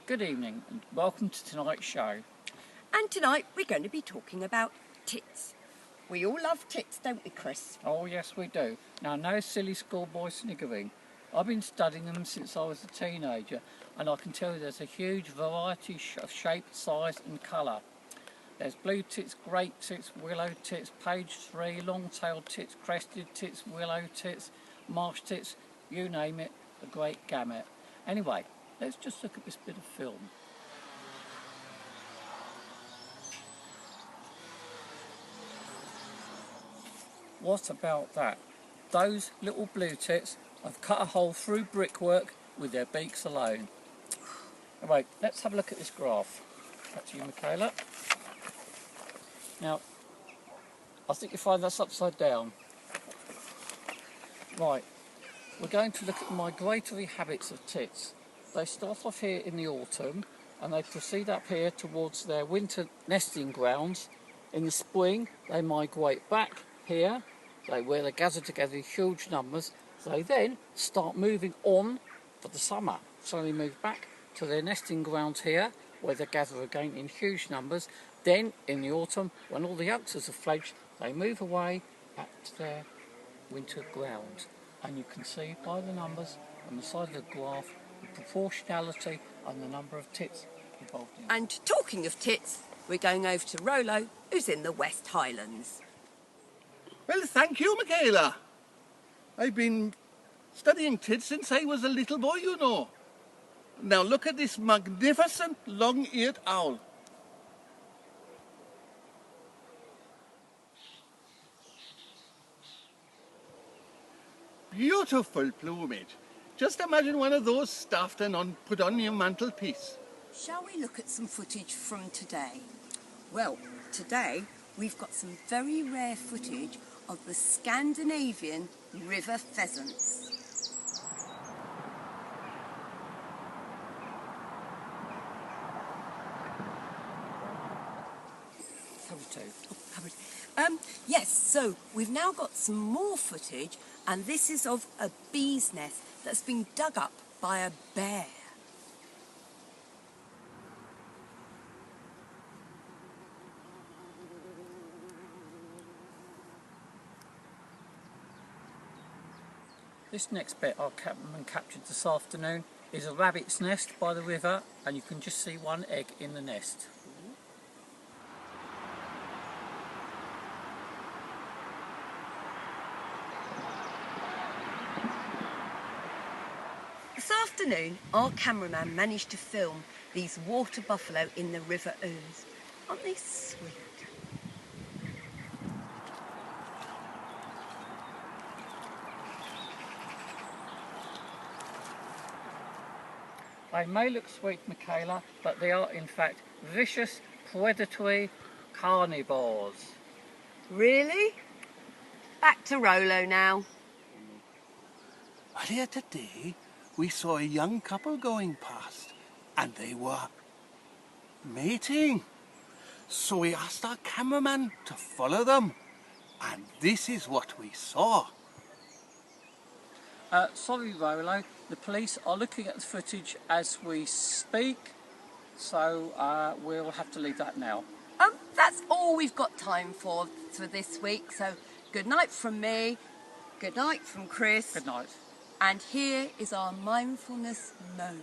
Good evening and welcome to tonight's show. And tonight we're going to be talking about tits. We all love tits, don't we, Chris? Oh yes we do. Now no silly schoolboy sniggering. I've been studying them since I was a teenager and I can tell you there's a huge variety of shape, size and colour. There's blue tits, great tits, willow tits, page 3, long-tailed tits, crested tits, willow tits, marsh tits, you name it, a great gamut. Anyway, let's just look at this bit of film. What about that? Those little blue tits have cut a hole through brickwork with their beaks alone. Anyway, let's have a look at this graph. Back to you, Michaela. Now, I think you find that's upside down. Right, we're going to look at the migratory habits of tits. They start off here in the autumn and they proceed up here towards their winter nesting grounds. In the spring, they migrate back here, where they gather together in huge numbers. They then start moving on for the summer. So they move back to their nesting grounds here, where they gather again in huge numbers. Then, in the autumn, when all the youngsters have fledged, they move away back to their winter grounds. And you can see by the numbers on the side of the graph the proportionality and the number of tits involved in it. And talking of tits, we're going over to Rolo, who's in the West Highlands. Well, thank you, Michaela. I've been studying tits since I was a little boy, you know. Now look at this magnificent long-eared owl. Beautiful plumage. Just imagine one of those stuffed and put on your mantelpiece. Shall we look at some footage from today? Well, today we've got some very rare footage of the Scandinavian river pheasants. Yes, so we've now got some more footage, and this is of a bee's nest that's been dug up by a bear. This next bit our cameraman captured this afternoon is a rabbit's nest by the river, and you can just see one egg in the nest. This afternoon, our cameraman managed to film these water buffalo in the River Ouse. Aren't they sweet? They may look sweet, Michaela, but they are in fact vicious, predatory carnivores. Really? Back to Rolo now. Earlier today, we saw a young couple going past, and they were mating. So we asked our cameraman to follow them, and this is what we saw. Sorry Rolo, the police are looking at the footage as we speak, so we'll have to leave that now. That's all we've got time for this week, so good night from me, good night from Chris. Good night. And here is our mindfulness moan.